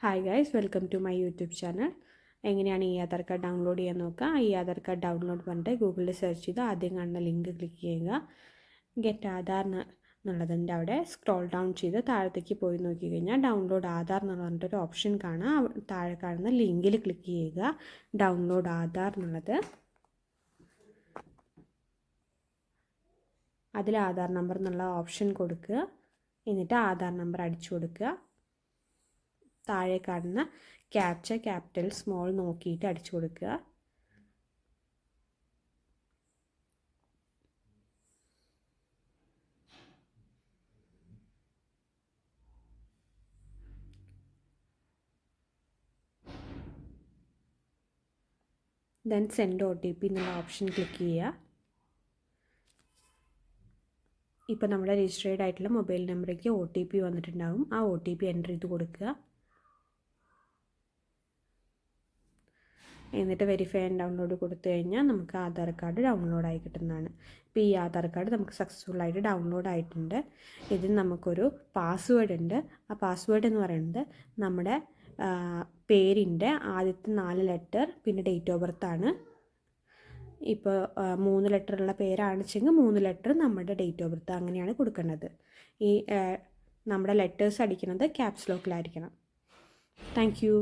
Hi guys, welcome to my YouTube channel. എങ്ങനെയാണ് ഈ Aadhaar card download ചെയ്യാൻ നോക്കുക. ഈ ആധാർ കാർഡ് ഡൗൺലോഡ് പറഞ്ഞിട്ട് ഗൂഗിളിൽ സെർച്ച് ചെയ്ത് ആദ്യം കാണുന്ന ലിങ്ക് ക്ലിക്ക് ചെയ്യുക. ഗെറ്റ് ആധാർ എന്നുള്ളതിൻ്റെ അവിടെ സ്ക്രോൾ ഡൗൺ ചെയ്ത് താഴത്തേക്ക് പോയി നോക്കി കഴിഞ്ഞാൽ ഡൗൺലോഡ് ആധാർ എന്ന് പറഞ്ഞിട്ടൊരു ഓപ്ഷൻ കാണാം. താഴെ കാണുന്ന ലിങ്കിൽ ക്ലിക്ക് ചെയ്യുക. ഡൗൺലോഡ് ആധാർ എന്നുള്ളത്, അതിൽ ആധാർ നമ്പർ എന്നുള്ള ഓപ്ഷൻ കൊടുക്കുക. എന്നിട്ട് ആധാർ നമ്പർ അടിച്ചു കൊടുക്കുക. താഴെ കാണുന്ന ക്യാപ്ച ക്യാപിറ്റൽ സ്മോൾ നോക്കിയിട്ട് അടിച്ചു കൊടുക്കുക. ദെൻ സെൻഡ് OTP എന്നുള്ള ഓപ്ഷൻ ക്ലിക്ക് ചെയ്യുക. ഇപ്പോൾ നമ്മുടെ രജിസ്റ്റേർഡ് ആയിട്ടുള്ള മൊബൈൽ നമ്പറിലേക്ക് OTP വന്നിട്ടുണ്ടാകും. ആ OTP എൻ്റർ ചെയ്ത് കൊടുക്കുക. എന്നിട്ട് വെരിഫൈ ആൻഡ് ഡൗൺലോഡ് കൊടുത്തു കഴിഞ്ഞാൽ നമുക്ക് ആധാർ കാർഡ് ഡൗൺലോഡ് ആയി കിട്ടുന്നതാണ്. ഇപ്പോൾ ഈ ആധാർ കാർഡ് നമുക്ക് സക്സസ്ഫുള്ളായിട്ട് ഡൗൺലോഡ് ആയിട്ടുണ്ട്. ഇതിൽ നമുക്കൊരു പാസ്വേഡ് ഉണ്ട്. ആ പാസ്വേഡ് എന്ന് പറയുന്നത് നമ്മുടെ പേരിൻ്റെ ആദ്യത്തെ 4 ലെറ്റർ പിന്നെ ഡേറ്റ് ഓഫ് ബർത്ത് ആണ്. ഇപ്പോൾ 3 ലെറ്ററുള്ള പേരാണെന്ന് 3 ലെറ്റർ നമ്മുടെ ഡേറ്റ് ഓഫ് ബർത്ത്, അങ്ങനെയാണ് കൊടുക്കേണ്ടത്. ഈ നമ്മുടെ ലെറ്റേഴ്സ് അടിക്കുന്നത് ക്യാപ്സ് ലോക്കിലായിരിക്കണം. Thank you.